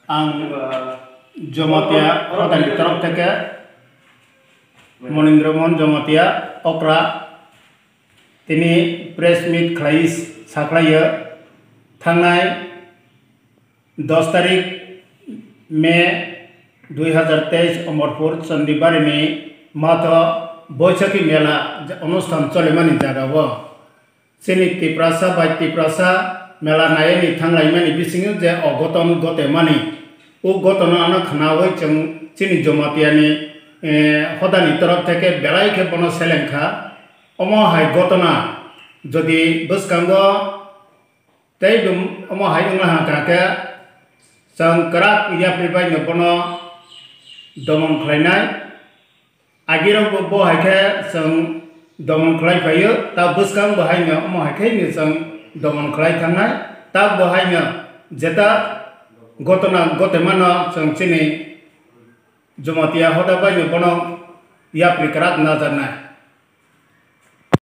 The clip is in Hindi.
आं जमातिया हदानि तरफ थेके मनिन्द्र मोहन जमातिया अक्रा तिनि प्रेस मीट खालाय साख्लायो थांनाय 10 तारिख मे 2023 अमरपुर चंदीबारिनि माथ बैसाखी मेला अनुष्ठान चलेमानि जागावो सिनि तिप्रासा बाय तिप्रासा मेला नायनि थांलायमानि बिसिङो जे अगतन गतेमानि उ गतन आना खनावै जों सिनि जमातियानि हदानि तरफ थेके बेलायखे बनो सेलेंखा अमो हाय गतना जदि बसकांगो तैदुम अमो हाय उंलाहा काके जों कराक याप्रिबाय नबनो दमन खालायनाय आगिरावबो बहायखे जों दमन खालायफायो ता बसकां बहायनो अमो हायखेनो जों दमन खालाय थांनाय ता बहायनो जेता गतना गतेमानो जों सिनि जमातिया हदा बायनो बनो याप्रि कराक नाजानाय